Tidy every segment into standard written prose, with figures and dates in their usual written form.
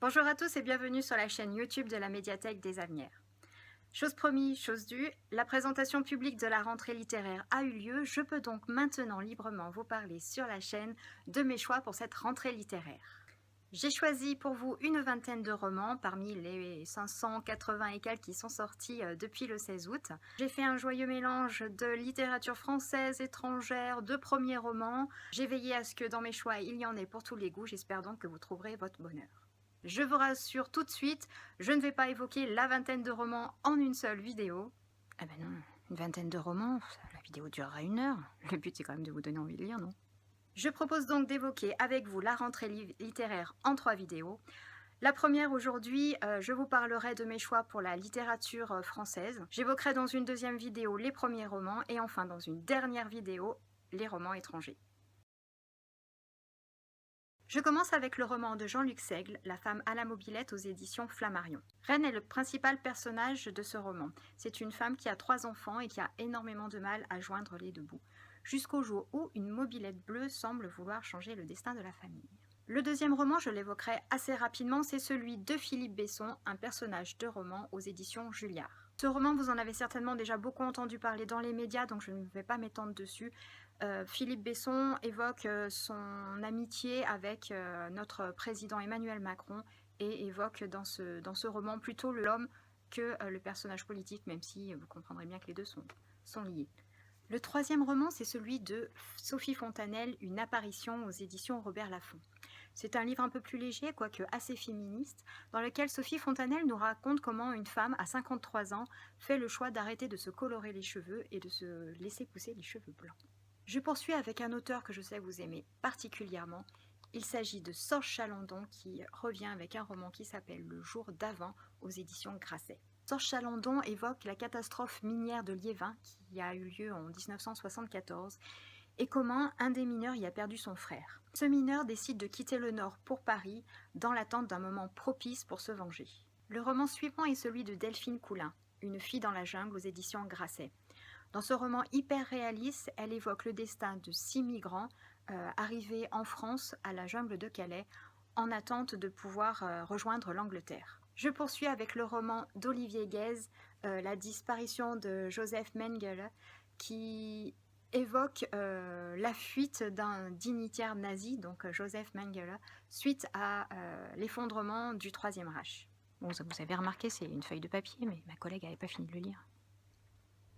Bonjour à tous et bienvenue sur la chaîne YouTube de la médiathèque des Avenières. Chose promise, chose due, la présentation publique de la rentrée littéraire a eu lieu, je peux donc maintenant librement vous parler sur la chaîne de mes choix pour cette rentrée littéraire. J'ai choisi pour vous une vingtaine de romans parmi les 580 et quelques qui sont sortis depuis le 16 août. J'ai fait un joyeux mélange de littérature française, étrangère, de premiers romans. J'ai veillé à ce que dans mes choix il y en ait pour tous les goûts, j'espère donc que vous trouverez votre bonheur. Je vous rassure tout de suite, je ne vais pas évoquer la vingtaine de romans en une seule vidéo. Ah ben non, une vingtaine de romans, la vidéo durera 1 heure. Le but c'est quand même de vous donner envie de lire, non? Je propose donc d'évoquer avec vous la rentrée littéraire en 3 vidéos. La première aujourd'hui, je vous parlerai de mes choix pour la littérature française. J'évoquerai dans une deuxième vidéo les premiers romans et enfin dans une dernière vidéo, les romans étrangers. Je commence avec le roman de Jean-Luc Seigle, La femme à la mobilette aux éditions Flammarion. Reine est le principal personnage de ce roman. C'est une femme qui a 3 enfants et qui a énormément de mal à joindre les deux bouts, jusqu'au jour où une mobilette bleue semble vouloir changer le destin de la famille. Le deuxième roman, je l'évoquerai assez rapidement, c'est celui de Philippe Besson, un personnage de roman aux éditions Julliard. Ce roman, vous en avez certainement déjà beaucoup entendu parler dans les médias, donc je ne vais pas m'étendre dessus. Philippe Besson évoque son amitié avec notre président Emmanuel Macron et évoque dans ce roman plutôt l'homme que le personnage politique, même si vous comprendrez bien que les deux sont liés. Le troisième roman, c'est celui de Sophie Fontanelle, Une apparition aux éditions Robert Laffont. C'est un livre un peu plus léger, quoique assez féministe, dans lequel Sophie Fontanelle nous raconte comment une femme à 53 ans fait le choix d'arrêter de se colorer les cheveux et de se laisser pousser les cheveux blancs. Je poursuis avec un auteur que je sais vous aimez particulièrement. Il s'agit de Sorge Chalandon qui revient avec un roman qui s'appelle Le jour d'avant aux éditions Grasset. Sorge Chalandon évoque la catastrophe minière de Liévin qui a eu lieu en 1974 et comment un des mineurs y a perdu son frère. Ce mineur décide de quitter le Nord pour Paris dans l'attente d'un moment propice pour se venger. Le roman suivant est celui de Delphine Coulin, Une fille dans la jungle aux éditions Grasset. Dans ce roman hyper réaliste, elle évoque le destin de 6 migrants arrivés en France à la jungle de Calais en attente de pouvoir rejoindre l'Angleterre. Je poursuis avec le roman d'Olivier Guèze, La disparition de Joseph Mengele, qui évoque la fuite d'un dignitaire nazi, donc Joseph Mengele, suite à l'effondrement du Troisième Reich. Bon, ça vous avez remarqué, c'est une feuille de papier, mais ma collègue n'avait pas fini de le lire.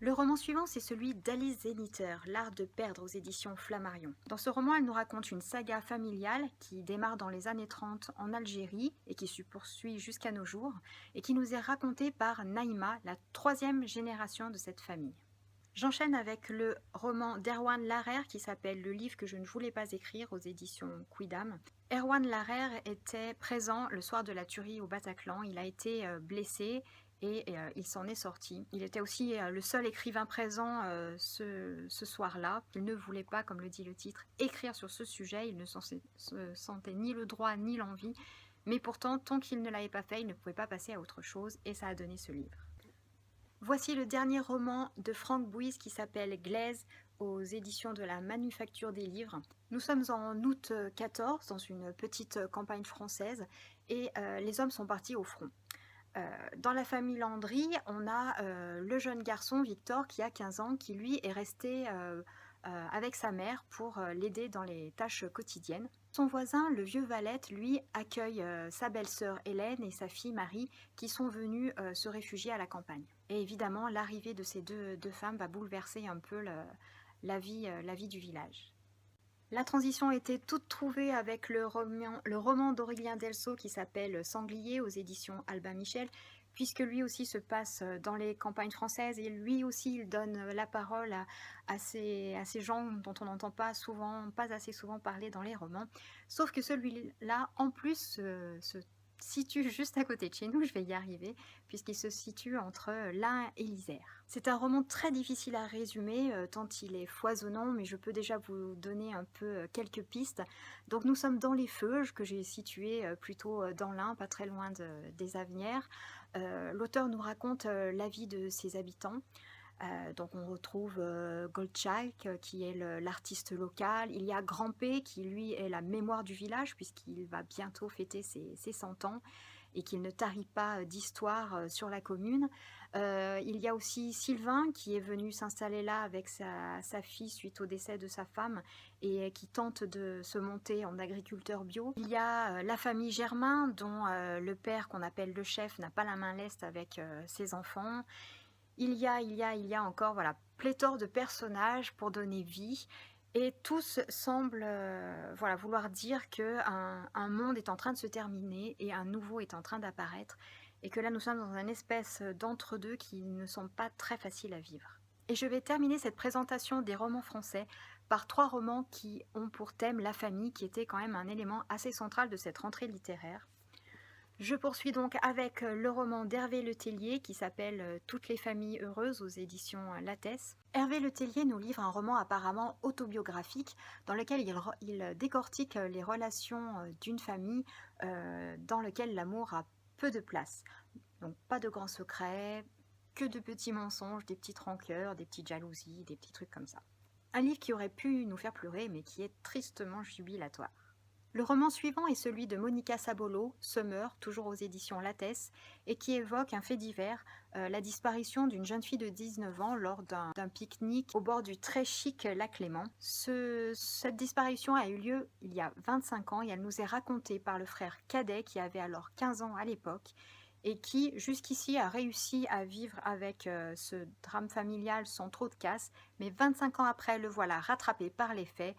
Le roman suivant, c'est celui d'Alice Zeniter, L'art de perdre aux éditions Flammarion. Dans ce roman, elle nous raconte une saga familiale qui démarre dans les années 30 en Algérie et qui se poursuit jusqu'à nos jours et qui nous est racontée par Naïma, la 3e génération de cette famille. J'enchaîne avec le roman d'Erwan Larrer qui s'appelle Le livre que je ne voulais pas écrire aux éditions Quidam. Erwan Larrer était présent le soir de la tuerie au Bataclan. Il a été blessé et il s'en est sorti. Il était aussi le seul écrivain présent ce soir-là. Il ne voulait pas, comme le dit le titre, écrire sur ce sujet. Il ne se sentait ni le droit ni l'envie. Mais pourtant, tant qu'il ne l'avait pas fait, il ne pouvait pas passer à autre chose et ça a donné ce livre. Voici le dernier roman de Franck Bouise qui s'appelle Glaise aux éditions de la Manufacture des Livres. Nous sommes en août 14 dans une petite campagne française et les hommes sont partis au front. Dans la famille Landry, on a le jeune garçon Victor qui a 15 ans qui lui est resté avec sa mère pour l'aider dans les tâches quotidiennes. Son voisin, le vieux Valette, lui, accueille sa belle-sœur Hélène et sa fille Marie qui sont venues se réfugier à la campagne. Et évidemment, l'arrivée de ces deux femmes va bouleverser un peu la vie du village. La transition était toute trouvée avec le roman d'Aurélien Delceau qui s'appelle Sanglier aux éditions Albin Michel, puisque lui aussi se passe dans les campagnes françaises et lui aussi il donne la parole à ces gens dont on n'entend pas assez souvent parler dans les romans. Sauf que celui-là, en plus, se situe juste à côté de chez nous, je vais y arriver, puisqu'il se situe entre l'Ain et l'Isère. C'est un roman très difficile à résumer, tant il est foisonnant, mais je peux déjà vous donner un peu quelques pistes. Donc nous sommes dans les Feuges, que j'ai situé plutôt dans l'Ain, pas très loin des Avenières. L'auteur nous raconte la vie de ses habitants. Donc on retrouve Goldschalk qui est l'artiste local. Il y a Grand P qui lui est la mémoire du village puisqu'il va bientôt fêter ses 100 ans et qu'il ne tarit pas d'histoire sur la commune. Il y a aussi Sylvain qui est venu s'installer là avec sa fille suite au décès de sa femme et qui tente de se monter en agriculteur bio. Il y a la famille Germain dont le père qu'on appelle le chef n'a pas la main leste avec ses enfants. Il y a encore voilà, pléthore de personnages pour donner vie et tous semblent voilà, vouloir dire qu'un monde est en train de se terminer et un nouveau est en train d'apparaître et que là nous sommes dans une espèce d'entre-deux qui ne sont pas très faciles à vivre. Et je vais terminer cette présentation des romans français par 3 romans qui ont pour thème la famille, qui était quand même un élément assez central de cette rentrée littéraire. Je poursuis donc avec le roman d'Hervé Letellier qui s'appelle Toutes les familles heureuses aux éditions Lattès. Hervé Letellier nous livre un roman apparemment autobiographique dans lequel il décortique les relations d'une famille dans lequel l'amour a peu de place. Donc pas de grands secrets, que de petits mensonges, des petites rancœurs, des petites jalousies, des petits trucs comme ça. Un livre qui aurait pu nous faire pleurer mais qui est tristement jubilatoire. Le roman suivant est celui de Monica Sabolo, Summer, toujours aux éditions Lattès, et qui évoque un fait divers, la disparition d'une jeune fille de 19 ans lors d'un pique-nique au bord du très chic lac Léman. Cette disparition a eu lieu il y a 25 ans et elle nous est racontée par le frère cadet qui avait alors 15 ans à l'époque et qui jusqu'ici a réussi à vivre avec ce drame familial sans trop de casse, mais 25 ans après le voilà rattrapé par les faits.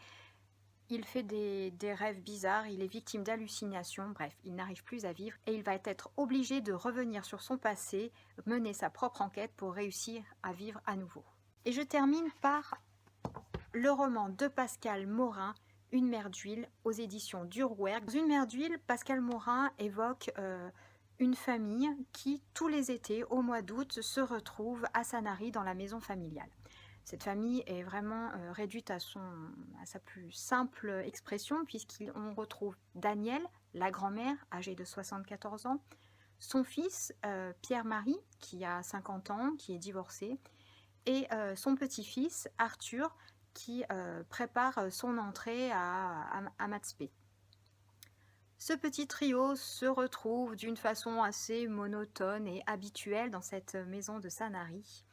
Il fait des rêves bizarres, il est victime d'hallucinations, bref, il n'arrive plus à vivre et il va être obligé de revenir sur son passé, mener sa propre enquête pour réussir à vivre à nouveau. Et je termine par le roman de Pascal Morin, Une mer d'huile, aux éditions d'Urwerk. Dans Une mer d'huile, Pascal Morin évoque une famille qui, tous les étés, au mois d'août, se retrouve à Sanary dans la maison familiale. Cette famille est vraiment réduite à sa plus simple expression puisqu'on retrouve Daniel, la grand-mère, âgée de 74 ans, son fils Pierre-Marie, qui a 50 ans, qui est divorcé, et son petit-fils Arthur, qui prépare son entrée à Maths P. Ce petit trio se retrouve d'une façon assez monotone et habituelle dans cette maison de Sanary.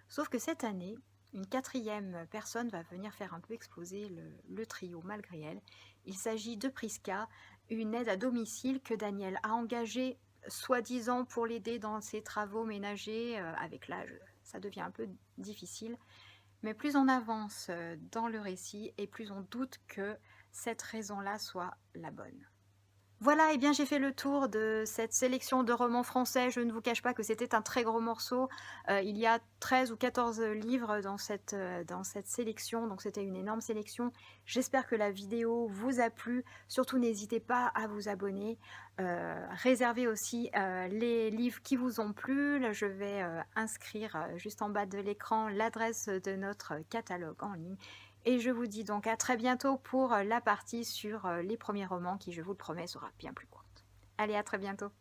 Sauf que cette année, une 4e personne va venir faire un peu exploser le trio malgré elle. Il s'agit de Priska, une aide à domicile que Daniel a engagée soi-disant pour l'aider dans ses travaux ménagers. Avec l'âge, ça devient un peu difficile. Mais plus on avance dans le récit et plus on doute que cette raison-là soit la bonne. Voilà, et bien j'ai fait le tour de cette sélection de romans français. Je ne vous cache pas que c'était un très gros morceau. Il y a 13 ou 14 livres dans cette sélection, donc c'était une énorme sélection. J'espère que la vidéo vous a plu. Surtout, n'hésitez pas à vous abonner. Réservez aussi les livres qui vous ont plu. Je vais inscrire juste en bas de l'écran l'adresse de notre catalogue en ligne. Et je vous dis donc à très bientôt pour la partie sur les premiers romans qui, je vous le promets, sera bien plus courte. Allez, à très bientôt.